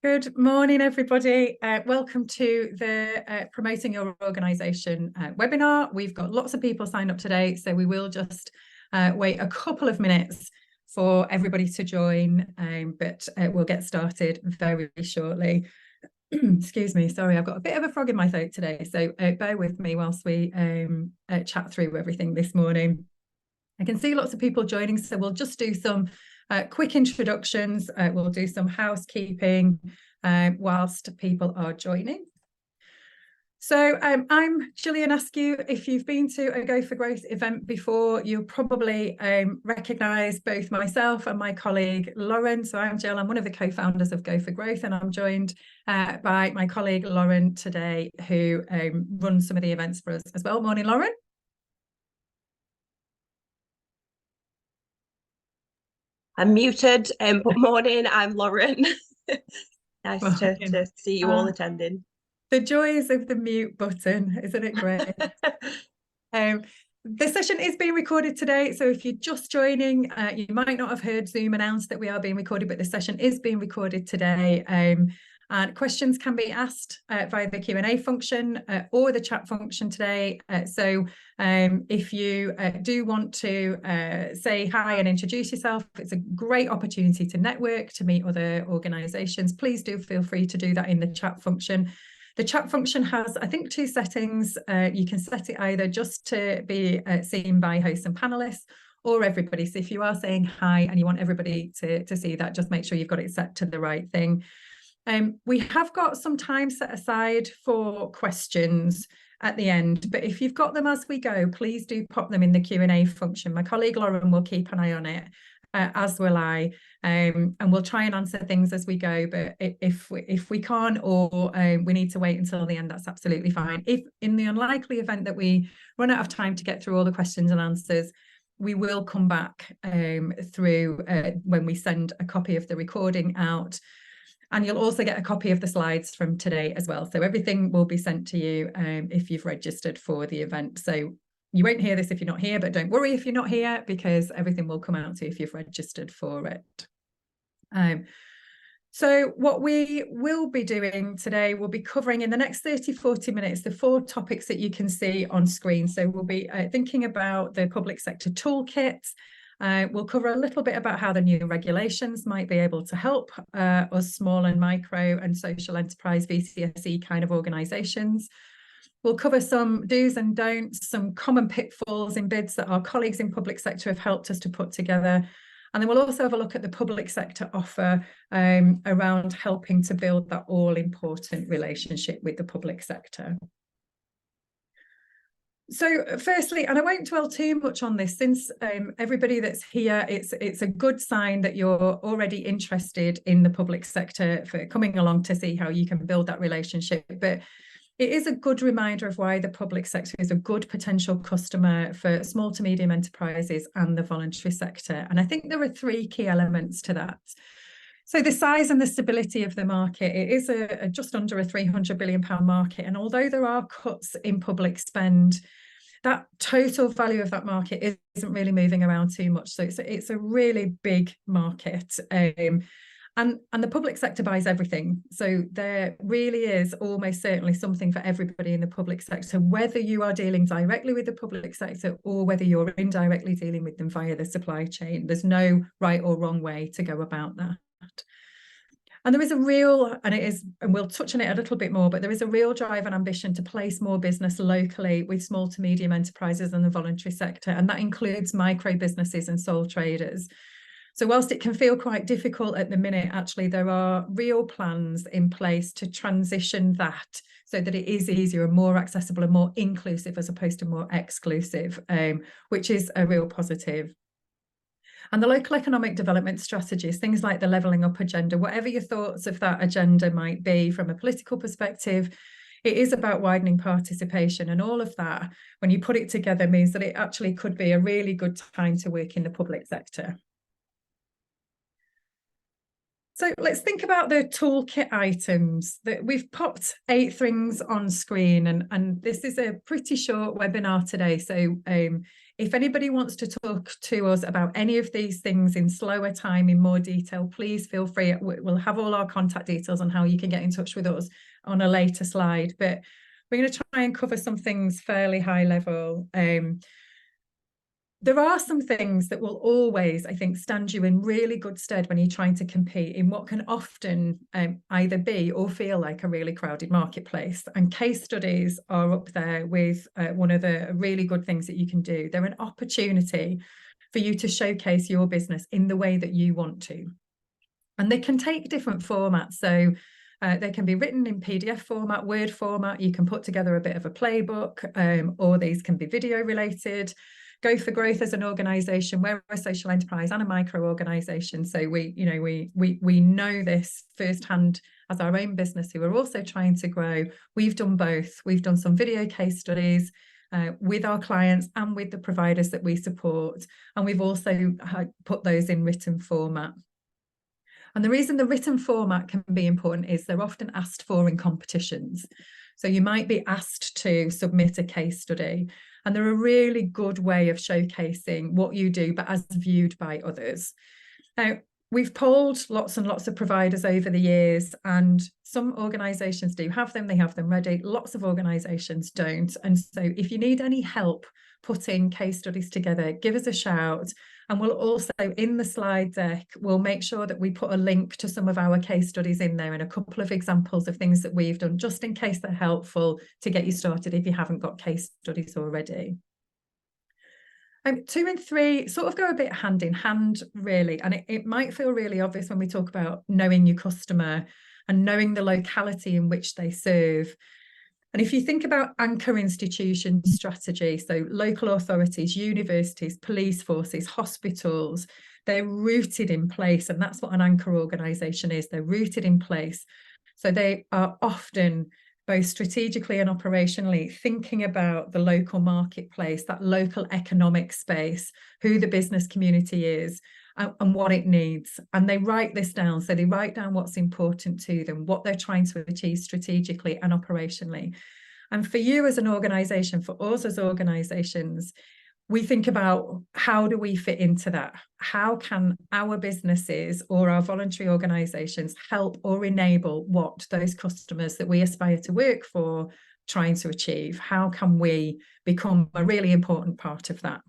Good morning, everybody. Welcome to the Promoting Your Organisation webinar. We've got lots of people signed up today, so we will just wait a couple of minutes for everybody to join, but we'll get started very shortly. Excuse me, sorry, I've got a bit of a frog in my throat today, so bear with me whilst we chat through everything this morning. I can see lots of people joining, so we'll just do some quick introductions. We'll do some housekeeping whilst people are joining. So I'm Gillian Askew. If you've been to a Go for Growth event before, you'll probably recognise both myself and my colleague Lauren. So I'm Jill, I'm one of the co-founders of Go for Growth, and I'm joined by my colleague Lauren today, who runs some of the events for us as well. Morning, Lauren. I'm muted, but morning, I'm Lauren. Nice to see you all attending. The joys of the mute button, isn't it great? The session is being recorded today, so if you're just joining, you might not have heard Zoom announce that we are being recorded, but the session is being recorded today. And questions can be asked via the Q&A function or the chat function today. So if you do want to say hi and introduce yourself, it's a great opportunity to network, to meet other organisations. Please do feel free to do that in the chat function. The chat function has, I think, two settings. You can set it either just to be seen by hosts and panelists, or everybody. So if you are saying hi and you want everybody to see that, just make sure you've got it set to the right thing. We have got some time set aside for questions at the end, but if you've got them as we go, please do pop them in the Q&A function. My colleague Lauren will keep an eye on it, as will I, and we'll try and answer things as we go. But if we can't, or we need to wait until the end, that's absolutely fine. If in the unlikely event that we run out of time to get through all the questions and answers, we will come back through when we send a copy of the recording out. And you'll also get a copy of the slides from today as well. So everything will be sent to you if you've registered for the event. So you won't hear this if you're not here, but don't worry if you're not here, because everything will come out to you if you've registered for it. So what we will be doing today, we'll be covering in the next 30-40 minutes the 4 topics that you can see on screen. So we'll be thinking about the public sector toolkit. We'll cover a little bit about how the new regulations might be able to help us small and micro and social enterprise VCSE kind of organisations. We'll cover some do's and don'ts, some common pitfalls in bids that our colleagues in public sector have helped us to put together. And then we'll also have a look at the public sector offer around helping to build that all-important relationship with the public sector. So firstly, and I won't dwell too much on this, since everybody that's here, it's a good sign that you're already interested in the public sector for coming along to see how you can build that relationship. But it is a good reminder of why the public sector is a good potential customer for small to medium enterprises and the voluntary sector. And I think there are 3 key elements to that. So the size and the stability of the market, it is just under a £300 billion market. And although there are cuts in public spend, that total value of that market isn't really moving around too much. So it's a really big market. And the public sector buys everything. So there really is almost certainly something for everybody in the public sector, whether you are dealing directly with the public sector or whether you're indirectly dealing with them via the supply chain. There's no right or wrong way to go about that. And there is a real, and we'll touch on it a little bit more, but there is a real drive and ambition to place more business locally with small to medium enterprises and the voluntary sector. And that includes micro businesses and sole traders. So whilst it can feel quite difficult at the minute, actually, there are real plans in place to transition that so that it is easier and more accessible and more inclusive as opposed to more exclusive, which is a real positive. And the local economic development strategies, things like the levelling up agenda, whatever your thoughts of that agenda might be from a political perspective, it is about widening participation, and all of that, when you put it together, means that it actually could be a really good time to work in the public sector. So let's think about the toolkit items that we've popped 8 things on screen, and this is a pretty short webinar today. So if anybody wants to talk to us about any of these things in slower time, in more detail, please feel free. We'll have all our contact details on how you can get in touch with us on a later slide, but we're going to try and cover some things fairly high level. There are some things that will always, I think, stand you in really good stead when you're trying to compete in what can often either be or feel like a really crowded marketplace. And case studies are up there with one of the really good things that you can do. They're an opportunity for you to showcase your business in the way that you want to. And they can take different formats. So they can be written in PDF format, Word format. You can put together a bit of a playbook, or these can be video related. Go for Growth as an organisation. We're a social enterprise and a micro organisation, so we know this firsthand as our own business who are also trying to grow. We've done both. We've done some video case studies with our clients and with the providers that we support, and we've also put those in written format. And the reason the written format can be important is they're often asked for in competitions. So you might be asked to submit a case study, and they're a really good way of showcasing what you do, but as viewed by others. Now, we've polled lots and lots of providers over the years, and some organisations do have them, they have them ready. Lots of organisations don't. And so if you need any help putting case studies together, give us a shout. And we'll also, in the slide deck, we'll make sure that we put a link to some of our case studies in there and a couple of examples of things that we've done, just in case they're helpful to get you started if you haven't got case studies already. 2 and 3 sort of go a bit hand in hand, really, and it might feel really obvious when we talk about knowing your customer and knowing the locality in which they serve. And if you think about anchor institution strategy, so local authorities, universities, police forces, hospitals, they're rooted in place, and that's what an anchor organisation is. They're rooted in place. So they are often both strategically and operationally thinking about the local marketplace, that local economic space, who the business community is, and what it needs. And they write this down. So they write down what's important to them, what they're trying to achieve strategically and operationally. And for you as an organisation, for us as organisations, we think about how do we fit into that? How can our businesses or our voluntary organisations help or enable what those customers that we aspire to work for trying to achieve? How can we become a really important part of that?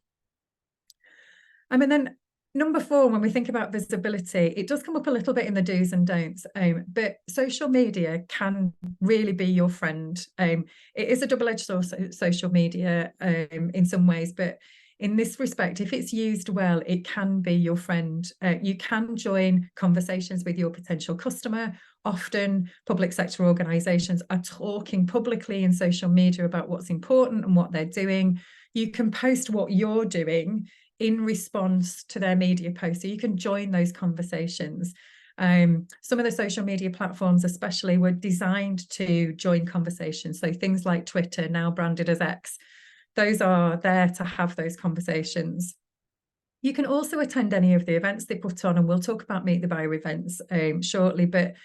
And then number 4, when we think about visibility, it does come up a little bit in the do's and don'ts, but social media can really be your friend. It is a double-edged sword, social media, in some ways, but in this respect, if it's used well, it can be your friend. You can join conversations with your potential customer. Often public sector organisations are talking publicly in social media about what's important and what they're doing. You can post what you're doing in response to their media posts, so you can join those conversations. Some of the social media platforms especially were designed to join conversations, so things like Twitter, now branded as X, those are there to have those conversations. You can also attend any of the events they put on, and we'll talk about Meet the Buyer events shortly, but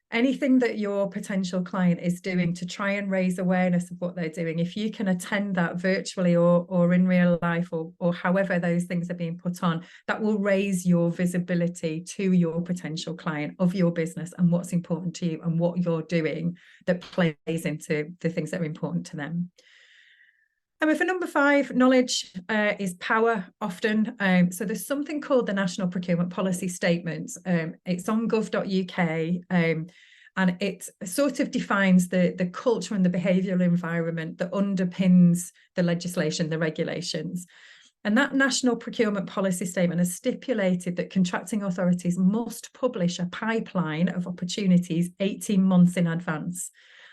anything that your potential client is doing to try and raise awareness of what they're doing, if you can attend that virtually or in real life or however those things are being put on, that will raise your visibility to your potential client of your business and what's important to you and what you're doing that plays into the things that are important to them. And for number 5, knowledge is power often. So there's something called the National Procurement Policy Statement. It's on gov.uk, and it sort of defines the culture and the behavioural environment that underpins the legislation, the regulations. And that National Procurement Policy Statement has stipulated that contracting authorities must publish a pipeline of opportunities 18 months in advance.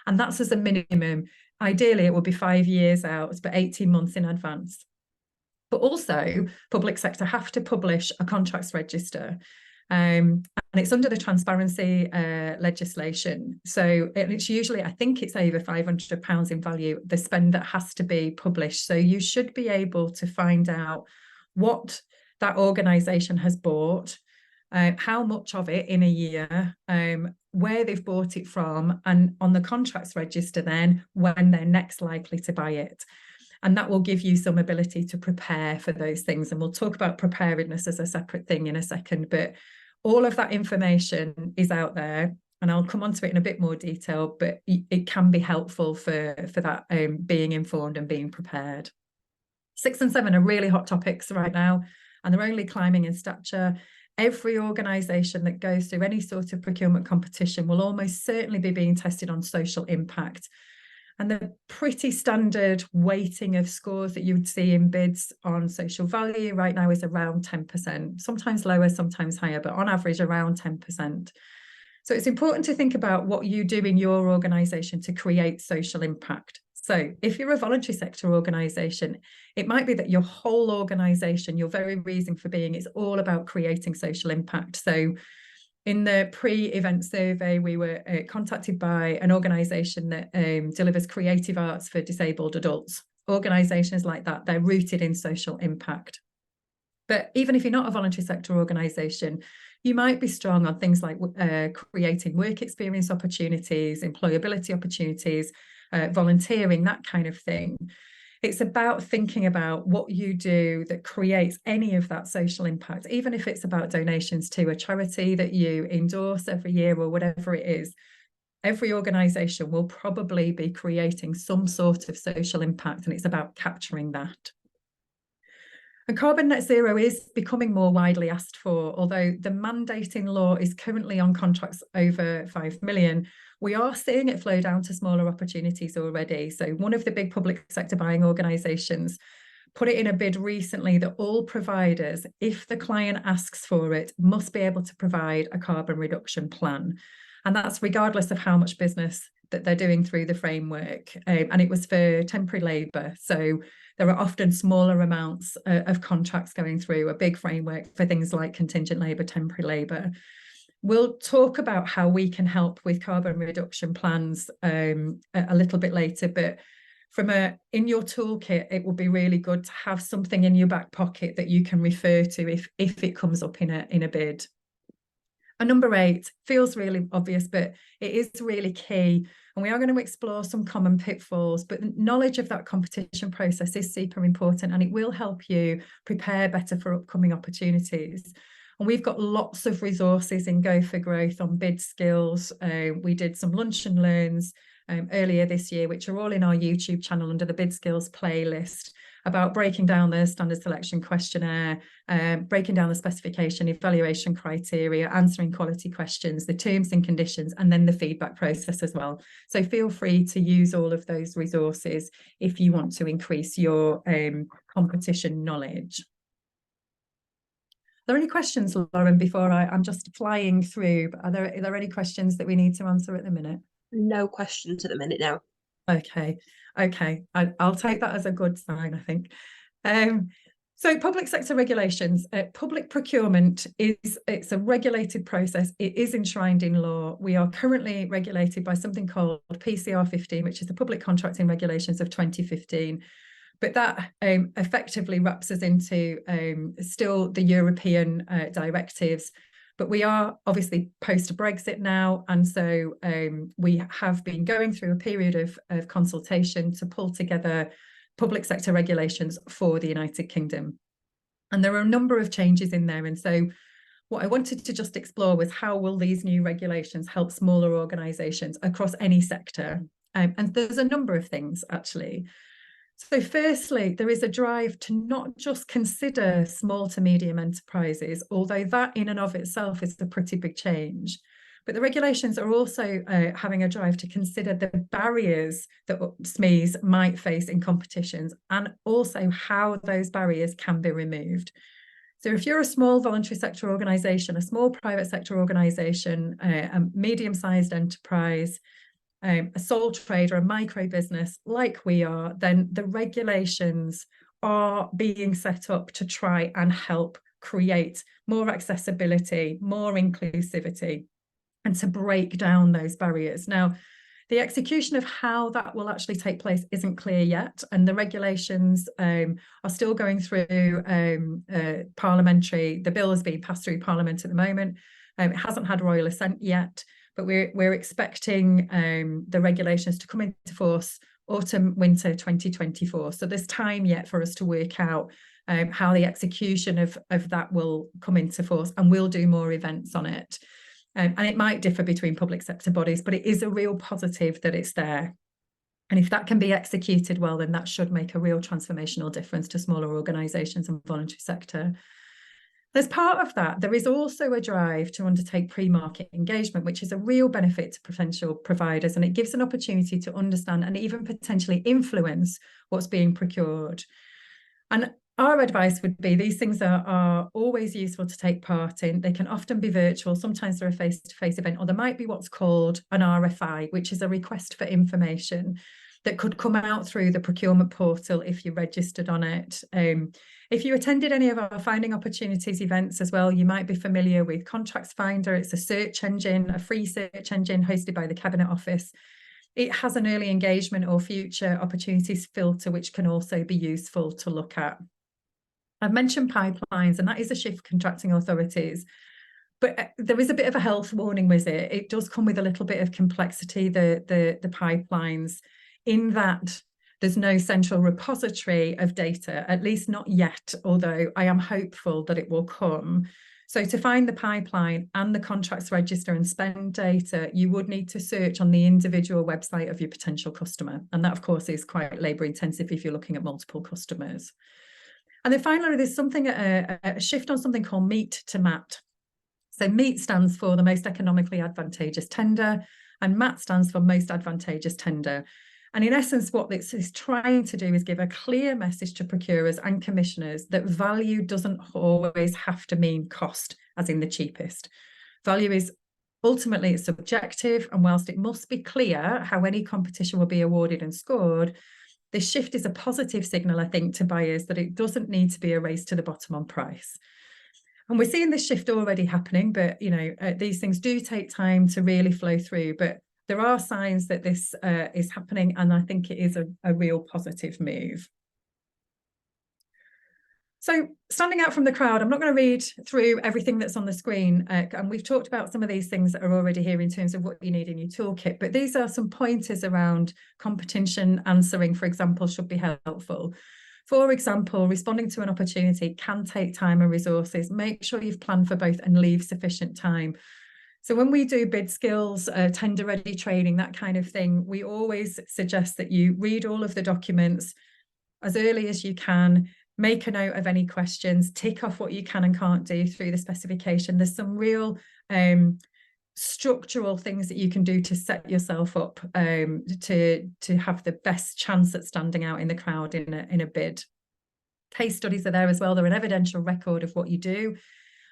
And that's as a minimum. Ideally, it would be 5 years out, but 18 months in advance. But also, public sector have to publish a contracts register. And it's under the transparency legislation. So it's usually, I think it's over £500 in value, the spend that has to be published. So you should be able to find out what that organisation has bought, how much of it in a year, where they've bought it from, and on the contracts register then when they're next likely to buy it. And that will give you some ability to prepare for those things. And we'll talk about preparedness as a separate thing in a second, but all of that information is out there. And I'll come on to it in a bit more detail, but it can be helpful for that being informed and being prepared. 6 and 7 are really hot topics right now, and they're only climbing in stature. Every organisation that goes through any sort of procurement competition will almost certainly be being tested on social impact. And the pretty standard weighting of scores that you would see in bids on social value right now is around 10%, sometimes lower, sometimes higher, but on average around 10%. So it's important to think about what you do in your organisation to create social impact. So if you're a voluntary sector organisation, it might be that your whole organisation, your very reason for being, is all about creating social impact. So in the pre-event survey, we were contacted by an organisation that delivers creative arts for disabled adults. Organisations like that, they're rooted in social impact. But even if you're not a voluntary sector organisation, you might be strong on things like creating work experience opportunities, employability opportunities, volunteering, that kind of thing. It's about thinking about what you do that creates any of that social impact, even if it's about donations to a charity that you endorse every year or whatever it is. Every organisation will probably be creating some sort of social impact, and it's about capturing that. And carbon net zero is becoming more widely asked for, although the mandating law is currently on contracts over 5 million. We are seeing it flow down to smaller opportunities already. So one of the big public sector buying organisations put it in a bid recently that all providers, if the client asks for it, must be able to provide a carbon reduction plan. And that's regardless of how much business that they're doing through the framework. And it was for temporary labour. So there are often smaller amounts of contracts going through a big framework for things like contingent labour, temporary labour. We'll talk about how we can help with carbon reduction plans a little bit later, but in your toolkit, it will be really good to have something in your back pocket that you can refer to if it comes up in a bid. And number 8 feels really obvious, but it is really key. And we are going to explore some common pitfalls, but knowledge of that competition process is super important, and it will help you prepare better for upcoming opportunities. And we've got lots of resources in Go for Growth on bid skills. We did some lunch and learns earlier this year, which are all in our YouTube channel under the bid skills playlist, about breaking down the standard selection questionnaire, breaking down the specification, evaluation criteria, answering quality questions, the terms and conditions, and then the feedback process as well. So feel free to use all of those resources if you want to increase your competition knowledge. Are there any questions, Lauren, before I'm just flying through? Are there any questions that we need to answer at the minute? No questions at the minute now. Okay. I'll take that as a good sign, I think. So public sector regulations, public procurement it's a regulated process. It is enshrined in law. We are currently regulated by something called PCR 15, which is the Public Contracting Regulations of 2015. But that effectively wraps us into still the European directives. But we are obviously post-Brexit now, and so we have been going through a period of consultation to pull together public sector regulations for the United Kingdom. And there are a number of changes in there. And so what I wanted to just explore was how will these new regulations help smaller organisations across any sector? And there's a number of things, actually. So firstly, there is a drive to not just consider small to medium enterprises, although that in and of itself is a pretty big change. But the regulations are also having a drive to consider the barriers that SMEs might face in competitions, and also how those barriers can be removed. So if you're a small voluntary sector organisation, a small private sector organisation, a medium-sized enterprise, a sole trader, a micro business like we are, then the regulations are being set up to try and help create more accessibility, more inclusivity, and to break down those barriers. Now, The execution of how that will actually take place isn't clear yet, and the regulations are still going through parliamentary. The bill is being passed through Parliament at the moment. It hasn't had royal assent yet, but we're expecting the regulations to come into force autumn, winter 2024. So there's time yet for us to work out how the execution of that will come into force, and we'll do more events on it. And it might differ between public sector bodies, but it is a real positive that it's there. And if that can be executed well, then that should make a real transformational difference to smaller organisations and voluntary sector. As part of that, there is also a drive to undertake pre-market engagement, which is a real benefit to potential providers, and it gives an opportunity to understand and even potentially influence what's being procured. And our advice would be these things are always useful to take part in. They can often be virtual. Sometimes they're a face-to-face event, or there might be what's called an RFI, which is a request for information that could come out through the procurement portal if you registered on it. If you attended any of our Finding Opportunities events as well, you might be familiar with Contracts Finder. It's a search engine, a free search engine hosted by the Cabinet Office. It has an early engagement or future opportunities filter, which can also be useful to look at. I've mentioned pipelines, and that is a shift for contracting authorities, but there is a bit of a health warning with it. It does come with a little bit of complexity, the pipelines, in that there's no central repository of data, at least not yet, although I am hopeful that it will come. So to find the pipeline and the contracts register and spend data, you would need to search on the individual website of your potential customer. And that, of course, is quite labour intensive if you're looking at multiple customers. And then finally, there's something, a shift on something called MEET to MAT. So MEET stands for the most economically advantageous tender, and MAT stands for most advantageous tender. And in essence, what this is trying to do is give a clear message to procurers and commissioners that value doesn't always have to mean cost, as in the cheapest. Value is ultimately subjective, and whilst it must be clear how any competition will be awarded and scored, this shift is a positive signal, I think, to buyers that it doesn't need to be a race to the bottom on price. And we're seeing this shift already happening, but these things do take time to really flow through. But there are signs that this is happening, and I think it is a real positive move. So standing out from the crowd, I'm not going to read through everything that's on the screen, and we've talked about some of these things that are already here in terms of what you need in your toolkit, but these are some pointers around competition answering, for example, should be helpful. For example, responding to an opportunity can take time and resources. Make sure you've planned for both and leave sufficient time. So when we do bid skills, tender ready training, that kind of thing, we always suggest that you read all of the documents as early as you can, make a note of any questions, tick off what you can and can't do through the specification. There's some real structural things that you can do to set yourself up to have the best chance at standing out in the crowd in a bid. Case studies are there as well. They're an evidential record of what you do,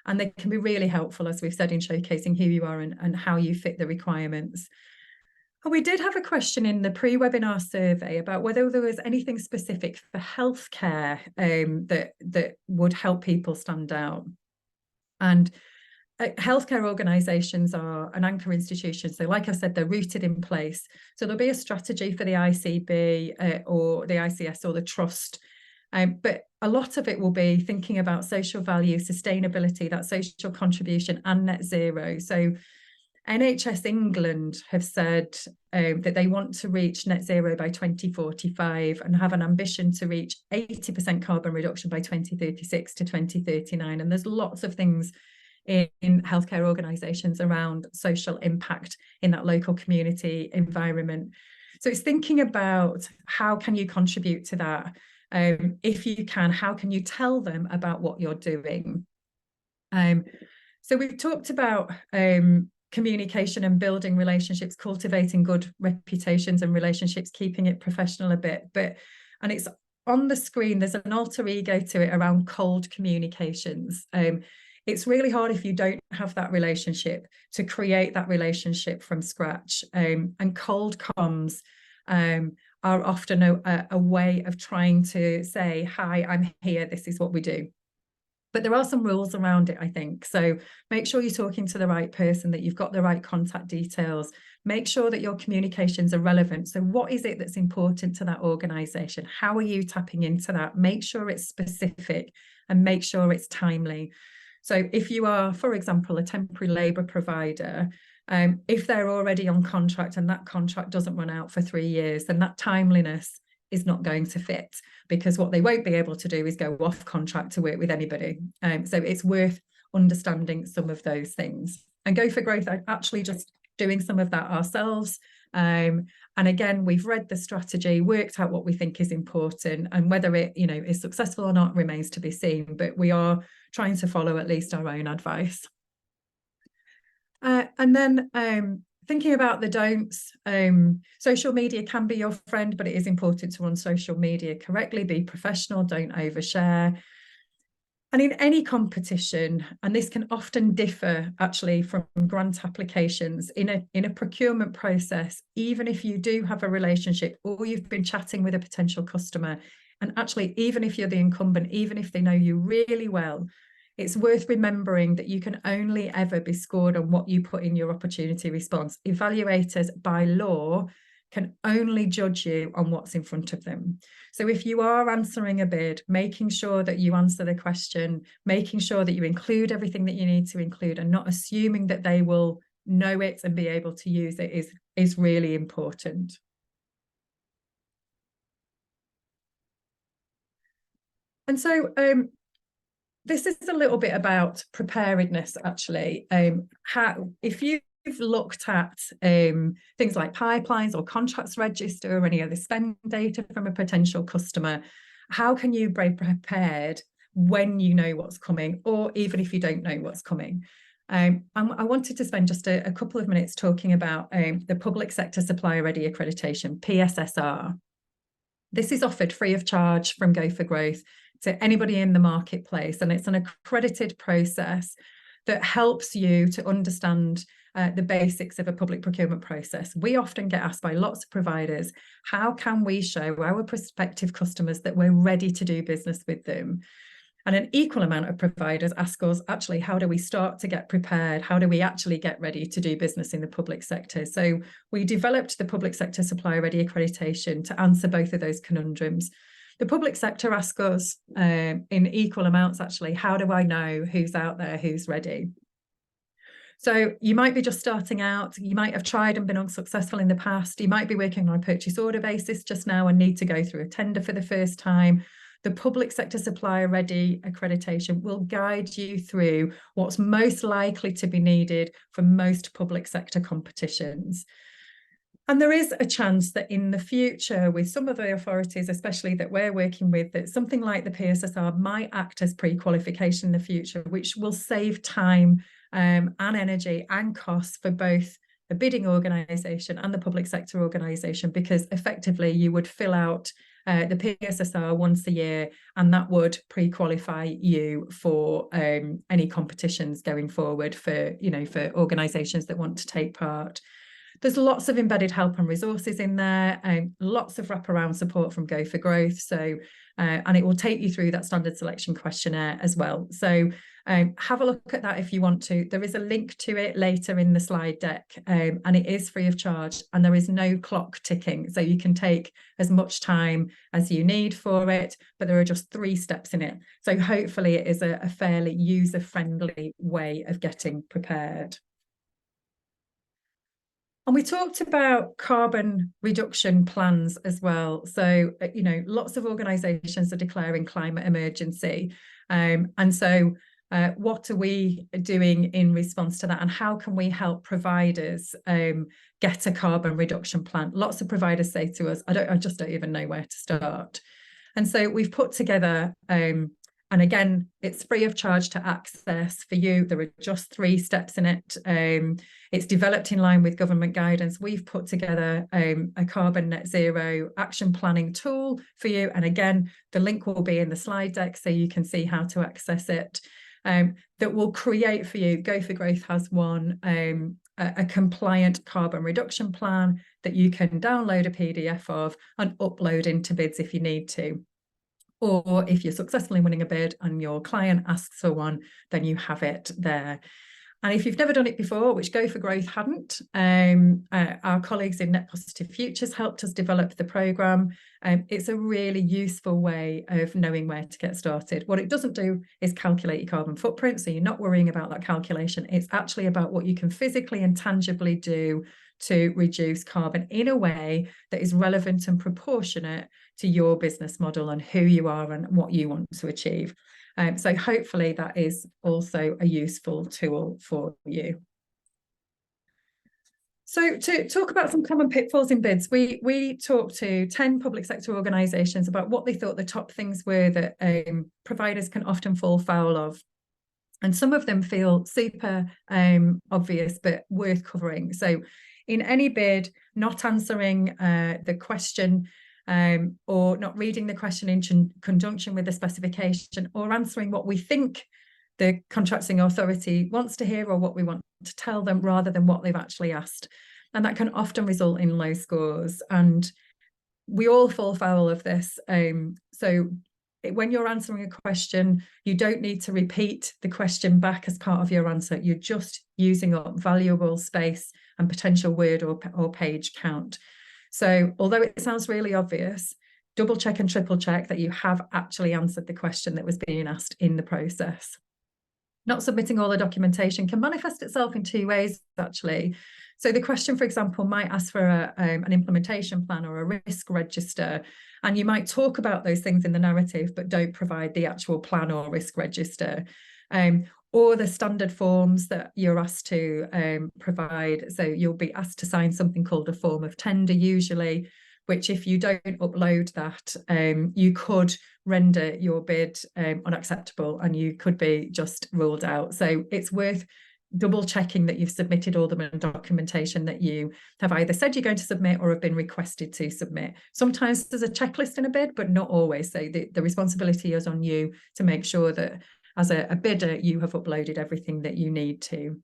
and they can be really helpful, as we've said, in showcasing who you are and how you fit the requirements. And we did have a question in the pre-webinar survey about whether there was anything specific for healthcare that would help people stand out. And healthcare organisations are an anchor institution. So like I said, they're rooted in place. So there'll be a strategy for the ICB or the ICS or the trust. But a lot of it will be thinking about social value, sustainability, that social contribution, and net zero. So NHS England have said that they want to reach net zero by 2045 and have an ambition to reach 80% carbon reduction by 2036 to 2039. And there's lots of things in healthcare organisations around social impact in that local community environment. So it's thinking about how can you contribute to that? If you can, how can you tell them about what you're doing? So we've talked about communication and building relationships, cultivating good reputations and relationships, keeping it professional a bit. And it's on the screen, there's an alter ego to it around cold communications. It's really hard if you don't have that relationship to create that relationship from scratch. And cold comms are often a way of trying to say, hi, I'm here, this is what we do. But there are some rules around it, I think. So make sure you're talking to the right person, that you've got the right contact details. Make sure that your communications are relevant. So what is it that's important to that organisation? How are you tapping into that? Make sure it's specific and make sure it's timely. So if you are, for example, a temporary labour provider, if they're already on contract and that contract doesn't run out for 3 years, then that timeliness is not going to fit, because what they won't be able to do is go off contract to work with anybody. So it's worth understanding some of those things. And Go for Growth are actually just doing some of that ourselves. And again, we've read the strategy, worked out what we think is important, and whether it, is successful or not remains to be seen. But we are trying to follow at least our own advice. And then thinking about the don'ts, social media can be your friend, but it is important to run social media correctly, be professional, don't overshare. And in any competition, and this can often differ actually from grant applications, in a procurement process, even if you do have a relationship or you've been chatting with a potential customer, and actually even if you're the incumbent, even if they know you really well, it's worth remembering that you can only ever be scored on what you put in your opportunity response. Evaluators by law can only judge you on what's in front of them. So if you are answering a bid, making sure that you answer the question, making sure that you include everything that you need to include, and not assuming that they will know it and be able to use it is really important. And so this is a little bit about preparedness, actually. If you've looked at things like pipelines or contracts register or any of the spend data from a potential customer, how can you be prepared when you know what's coming, or even if you don't know what's coming? I wanted to spend just a couple of minutes talking about the Public Sector Supplier Ready Accreditation, PSSR. This is offered free of charge from Go for Growth to anybody in the marketplace, and it's an accredited process that helps you to understand the basics of a public procurement process. We often get asked by lots of providers, how can we show our prospective customers that we're ready to do business with them? And an equal amount of providers ask us, actually, how do we start to get prepared? How do we actually get ready to do business in the public sector? So we developed the Public Sector Supplier Ready Accreditation to answer both of those conundrums. The public sector asks us in equal amounts, actually, how do I know who's out there, who's ready? So you might be just starting out, you might have tried and been unsuccessful in the past, you might be working on a purchase order basis just now and need to go through a tender for the first time. The Public Sector Supplier Ready Accreditation will guide you through what's most likely to be needed for most public sector competitions. And there is a chance that in the future, with some of the authorities, especially that we're working with, that something like the PSSR might act as pre-qualification in the future, which will save time and energy and costs for both the bidding organisation and the public sector organisation, because effectively you would fill out the PSSR once a year, and that would pre-qualify you for any competitions going forward for organisations that want to take part. There's lots of embedded help and resources in there, and lots of wraparound support from Go for Growth. So, and it will take you through that standard selection questionnaire as well. So have a look at that if you want to. There is a link to it later in the slide deck, and it is free of charge, and there is no clock ticking. So you can take as much time as you need for it, but there are just 3 steps in it. So hopefully it is a fairly user-friendly way of getting prepared. And we talked about carbon reduction plans as well. So, lots of organisations are declaring climate emergency. And so what are we doing in response to that? And how can we help providers get a carbon reduction plan? Lots of providers say to us, I just don't even know where to start. And so we've put together and again, it's free of charge to access for you. There are just 3 steps in it. It's developed in line with government guidance. We've put together a carbon net zero action planning tool for you. And again, the link will be in the slide deck so you can see how to access it. That will create for you. Go for Growth has one, a compliant carbon reduction plan that you can download a PDF of and upload into bids if you need to. Or if you're successful in winning a bid and your client asks for one, then you have it there. And if you've never done it before, which Go for Growth hadn't, our colleagues in Net Positive Futures helped us develop the programme. It's a really useful way of knowing where to get started. What it doesn't do is calculate your carbon footprint, so you're not worrying about that calculation. It's actually about what you can physically and tangibly do to reduce carbon in a way that is relevant and proportionate to your business model and who you are and what you want to achieve. So hopefully that is also a useful tool for you. So to talk about some common pitfalls in bids, we talked to 10 public sector organisations about what they thought the top things were that providers can often fall foul of. And some of them feel super obvious, but worth covering. So in any bid, not answering the question or not reading the question in conjunction with the specification, or answering what we think the contracting authority wants to hear or what we want to tell them rather than what they've actually asked. And that can often result in low scores. And we all fall foul of this. So when you're answering a question, you don't need to repeat the question back as part of your answer. You're just using up valuable space and potential word or page count. So although it sounds really obvious, double check and triple check that you have actually answered the question that was being asked in the process. Not submitting all the documentation can manifest itself in two ways, actually. So the question, for example, might ask for an implementation plan or a risk register, and you might talk about those things in the narrative, but don't provide the actual plan or risk register. Or the standard forms that you're asked to provide. So you'll be asked to sign something called a form of tender usually, which if you don't upload that, you could render your bid unacceptable and you could be just ruled out. So it's worth double checking that you've submitted all the documentation that you have either said you're going to submit or have been requested to submit. Sometimes there's a checklist in a bid, but not always. So the responsibility is on you to make sure that as a bidder, you have uploaded everything that you need to.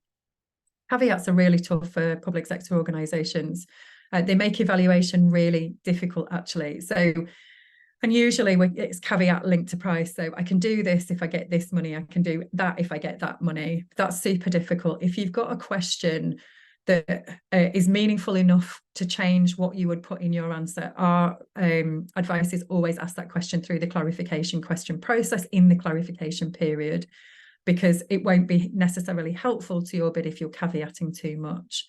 Caveats are really tough for public sector organisations. They make evaluation really difficult, actually. So, and usually it's caveat linked to price. So I can do this if I get this money. I can do that if I get that money. That's super difficult. If you've got a question that is meaningful enough to change what you would put in your answer, our advice is always ask that question through the clarification question process in the clarification period, because it won't be necessarily helpful to your bid if you're caveating too much.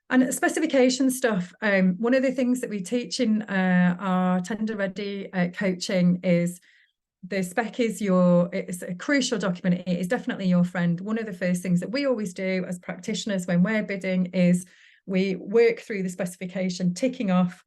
And specification stuff, one of the things that we teach in our Tender Ready coaching is the spec is it's a crucial document. It is definitely your friend. One of the first things that we always do as practitioners when we're bidding is we work through the specification, ticking off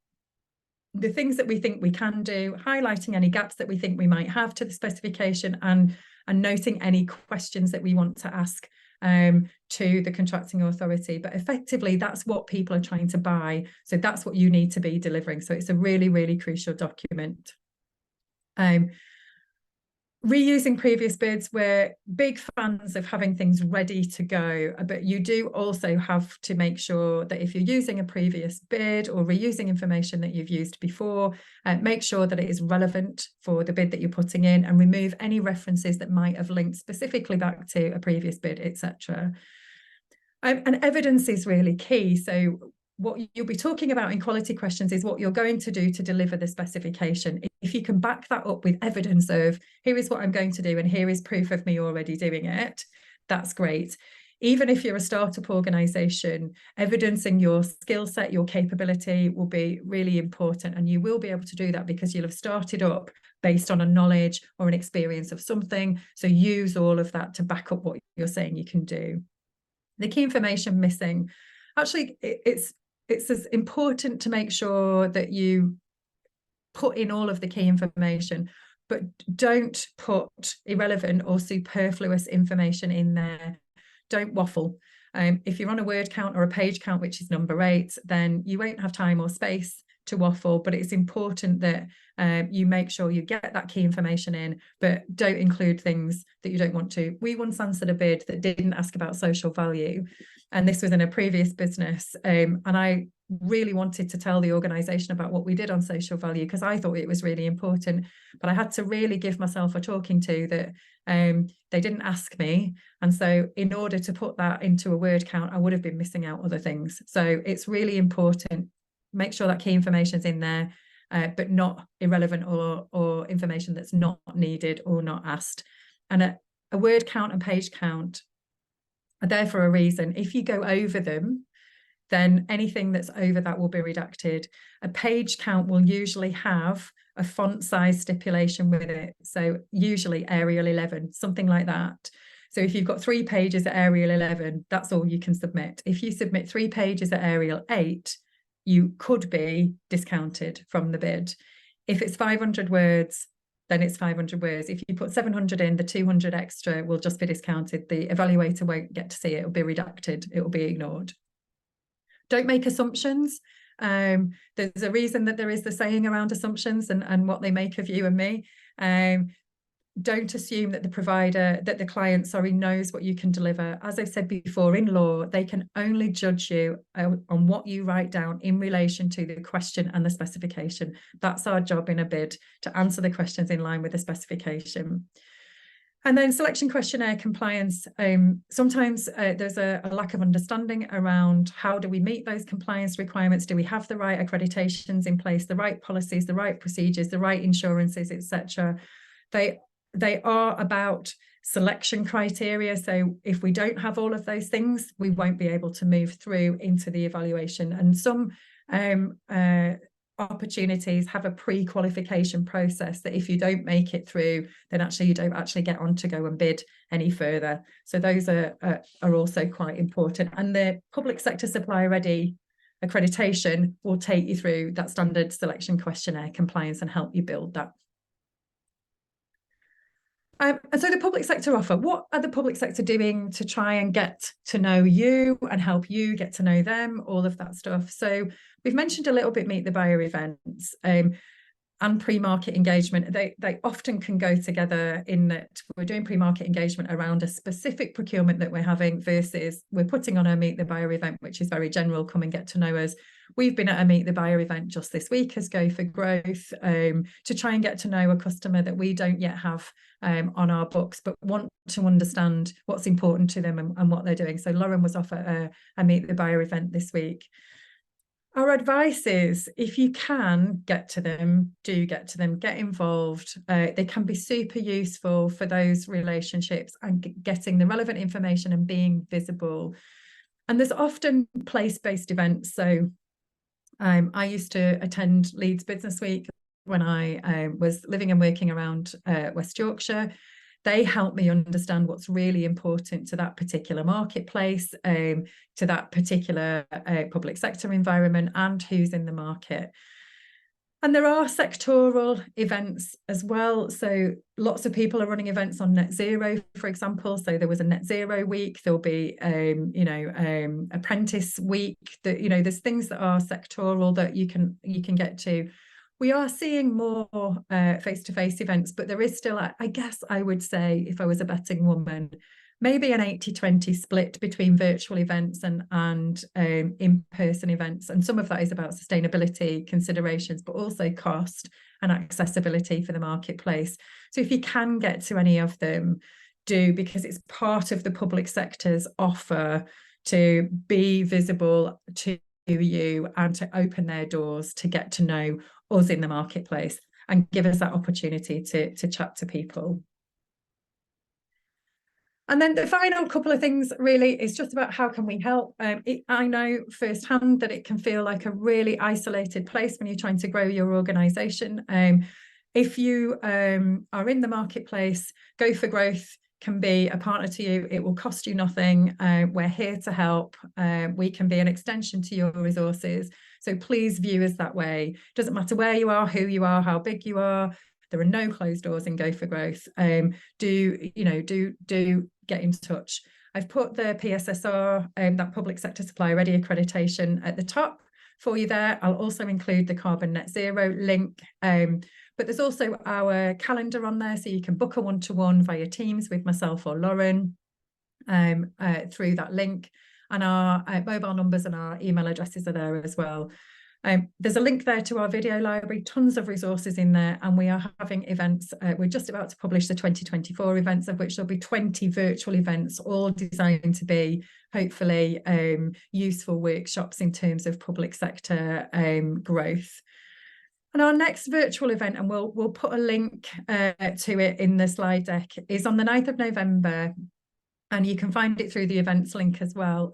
the things that we think we can do, highlighting any gaps that we think we might have to the specification, and noting any questions that we want to ask to the contracting authority. But effectively, that's what people are trying to buy. So that's what you need to be delivering. So it's a really, really crucial document. Reusing previous bids, we're big fans of having things ready to go, but you do also have to make sure that if you're using a previous bid or reusing information that you've used before, make sure that it is relevant for the bid that you're putting in, and remove any references that might have linked specifically back to a previous bid, etc. And evidence is really key. So what you'll be talking about in quality questions is what you're going to do to deliver the specification. If you can back that up with evidence of here is what I'm going to do and here is proof of me already doing it, that's great. Even if you're a startup organisation, evidencing your skill set, your capability will be really important, and you will be able to do that because you'll have started up based on a knowledge or an experience of something. So use all of that to back up what you're saying you can do. The key information missing, actually, it's as important to make sure that you put in all of the key information, but don't put irrelevant or superfluous information in there. Don't waffle. If you're on a word count or a page count, which is number 8, then you won't have time or space to waffle, but it's important that you make sure you get that key information in, but don't include things that you don't want to. We once answered a bid that didn't ask about social value, and this was in a previous business, and I really wanted to tell the organisation about what we did on social value because I thought it was really important, but I had to really give myself a talking to that they didn't ask me, and so in order to put that into a word count I would have been missing out other things. So it's really important, make sure that key information is in there, but not irrelevant or information that's not needed or not asked. And a word count and page count are there for a reason. If you go over them, then anything that's over that will be redacted. A page count will usually have a font size stipulation with it. So usually Arial 11, something like that. So if you've got 3 pages at Arial 11, that's all you can submit. If you submit 3 pages at Arial 8, you could be discounted from the bid. If it's 500 words, then it's 500 words. If you put 700 in, the 200 extra will just be discounted. The evaluator won't get to see it. It'll be redacted. It will be ignored. Don't make assumptions. There's a reason that there is the saying around assumptions and what they make of you and me. Don't assume that the client, knows what you can deliver. As I've said before, in law, they can only judge you on what you write down in relation to the question and the specification. That's our job in a bid, to answer the questions in line with the specification. And then selection questionnaire compliance. Sometimes there's a lack of understanding around how do we meet those compliance requirements? Do we have the right accreditations in place, the right policies, the right procedures, the right insurances, etc.? They are about selection criteria. So if we don't have all of those things, we won't be able to move through into the evaluation. And some opportunities have a pre-qualification process that if you don't make it through, then actually you don't actually get on to go and bid any further. So those are also quite important. And the public sector supplier ready accreditation will take you through that standard selection questionnaire compliance and help you build that. And so the public sector offer, what are the public sector doing to try and get to know you and help you get to know them, all of that stuff? So we've mentioned a little bit Meet the Buyer events and pre-market engagement. They often can go together in that we're doing pre-market engagement around a specific procurement that we're having versus we're putting on a Meet the Buyer event, which is very general, come and get to know us. We've been at a Meet the Buyer event just this week as Go for Growth to try and get to know a customer that we don't yet have on our books, but want to understand what's important to them and what they're doing. So Lauren was off at a Meet the Buyer event this week. Our advice is, if you can get to them, do get to them, get involved. They can be super useful for those relationships and getting the relevant information and being visible. And there's often place-based events. So I used to attend Leeds Business Week when I was living and working around West Yorkshire. They help me understand what's really important to that particular marketplace, to that particular public sector environment and who's in the market. And there are sectoral events as well. So lots of people are running events on net zero, for example. So there was a net zero week. There'll be, apprentice week. That there's things that are sectoral that you can get to. We are seeing more face-to-face events, but there is still, I guess I would say, if I was a betting woman, maybe an 80-20 split between virtual events and in-person events. And some of that is about sustainability considerations, but also cost and accessibility for the marketplace. So if you can get to any of them, do, because it's part of the public sector's offer to be visible to you and to open their doors to get to know us in the marketplace and give us that opportunity to chat to people. And then the final couple of things really is just about how can we help. I know firsthand that it can feel like a really isolated place when you're trying to grow your organisation. If you are in the marketplace, Go for Growth can be a partner to you. It will cost you nothing. We're here to help. We can be an extension to your resources. So please view us that way. Doesn't matter where you are, who you are, how big you are. There are no closed doors in Go for Growth. Do get in touch. I've put the PSSR, that Public Sector Supplier Ready accreditation, at the top for you there. I'll also include the carbon net zero link. But there's also our calendar on there, so you can book a one-to-one via Teams with myself or Lauren through that link. And our mobile numbers and our email addresses are there as well. There's a link there to our video library, tons of resources in there, and we are having events. We're just about to publish the 2024 events, of which there'll be 20 virtual events, all designed to be hopefully useful workshops in terms of public sector growth. And our next virtual event, and we'll put a link to it in the slide deck, is on the 9th of November, and you can find it through the events link as well.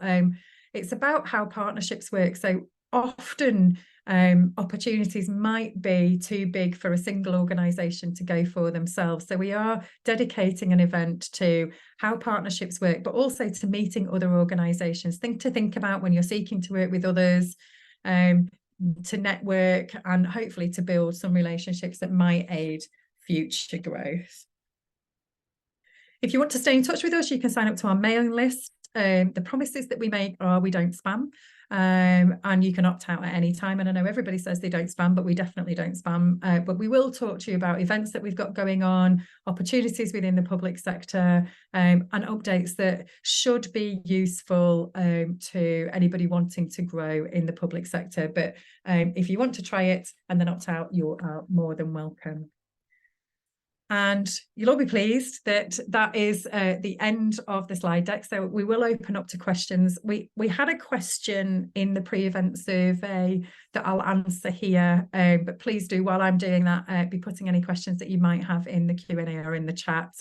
It's about how partnerships work. So often opportunities might be too big for a single organisation to go for themselves. So we are dedicating an event to how partnerships work, but also to meeting other organisations. Think about when you're seeking to work with others, to network, and hopefully to build some relationships that might aid future growth. If you want to stay in touch with us, you can sign up to our mailing list. The promises that we make are we don't spam, and you can opt out at any time. And I know everybody says they don't spam, but we definitely don't spam. But we will talk to you about events that we've got going on, opportunities within the public sector, and updates that should be useful to anybody wanting to grow in the public sector. But if you want to try it and then opt out, you are more than welcome. And you'll all be pleased that that is the end of the slide deck. So we will open up to questions. We had a question in the pre-event survey that I'll answer here, but please do, while I'm doing that, be putting any questions that you might have in the Q&A or in the chat.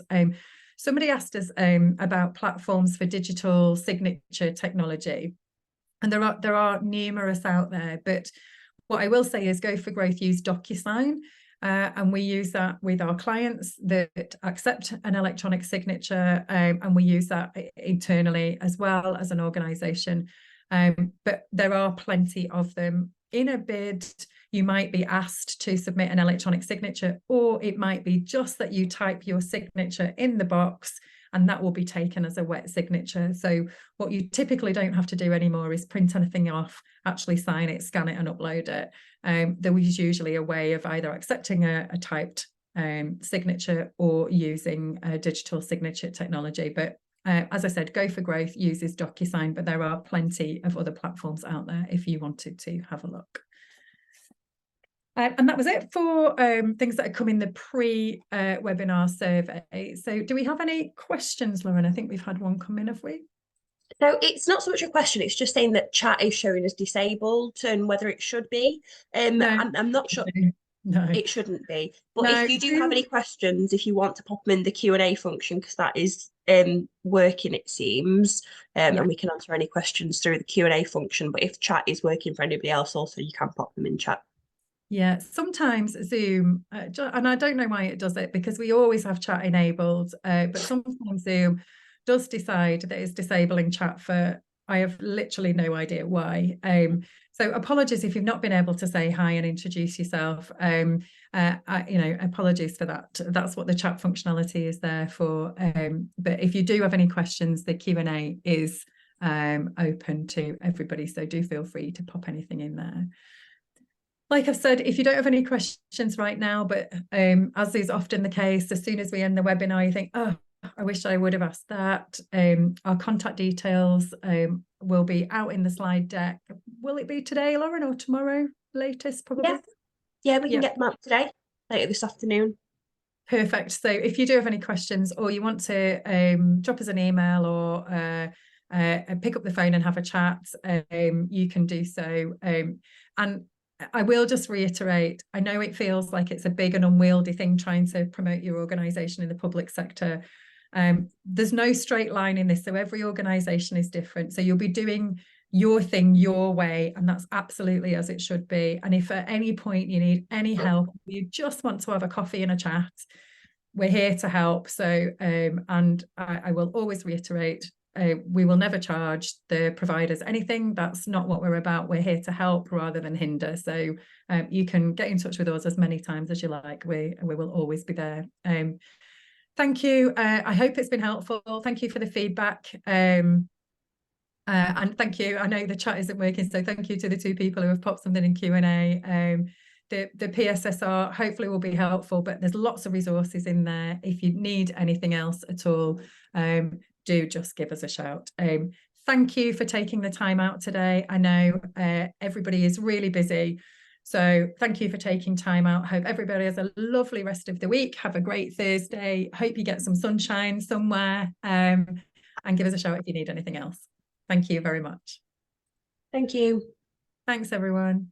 Somebody asked us about platforms for digital signature technology, and there are numerous out there, but what I will say is Go for Growth use DocuSign. And we use that with our clients that accept an electronic signature, and we use that internally as well as an organisation. But there are plenty of them. In a bid, you might be asked to submit an electronic signature, or it might be just that you type your signature in the box and that will be taken as a wet signature. So what you typically don't have to do anymore is print anything off, actually sign it, scan it and upload it. There was usually a way of either accepting a typed signature or using a digital signature technology. But as I said, Go for Growth uses DocuSign, but there are plenty of other platforms out there if you wanted to have a look. And that was it for things that had come in the pre-webinar survey. So do we have any questions, Lauren? I think we've had one come in, have we? No, it's not so much a question. It's just saying that chat is showing as disabled and whether it should be. No, I'm not sure. No, it shouldn't be. But no, if you do have any questions, if you want to pop them in the Q&A function, because that is working, it seems, and we can answer any questions through the Q&A function. But if chat is working for anybody else also, you can pop them in chat. Yeah, sometimes Zoom, and I don't know why it does it, because we always have chat enabled, but sometimes Zoom does decide that it's disabling chat for, I have literally no idea why. So apologies if you've not been able to say hi and introduce yourself. Apologies for that. That's what the chat functionality is there for. But if you do have any questions, the Q&A is open to everybody, so do feel free to pop anything in there. Like I've said, if you don't have any questions right now, but as is often the case, as soon as we end the webinar, you think, oh, I wish I would have asked that. Our contact details will be out in the slide deck. Will it be today, Lauren, or tomorrow latest, probably? Yeah, we can get them out today, later this afternoon. Perfect. So if you do have any questions, or you want to drop us an email or pick up the phone and have a chat, you can do so. And I will just reiterate, I know it feels like it's a big and unwieldy thing trying to promote your organisation in the public sector. There's no straight line in this, so every organisation is different. So you'll be doing your thing your way, and that's absolutely as it should be. And if at any point you need any help, you just want to have a coffee and a chat, we're here to help. So, and I will always reiterate, we will never charge the providers anything. That's not what we're about. We're here to help rather than hinder. So you can get in touch with us as many times as you like. We will always be there. Thank you. I hope it's been helpful. Thank you for the feedback. And And thank you. I know the chat isn't working, so thank you to the two people who have popped something in Q&A. The PSSR hopefully will be helpful, but there's lots of resources in there. If you need anything else at all, do just give us a shout. Thank you for taking the time out today. I know everybody is really busy, so thank you for taking time out. Hope everybody has a lovely rest of the week. Have a great Thursday. Hope you get some sunshine somewhere, and give us a shout if you need anything else. Thank you very much. Thank you. Thanks, everyone.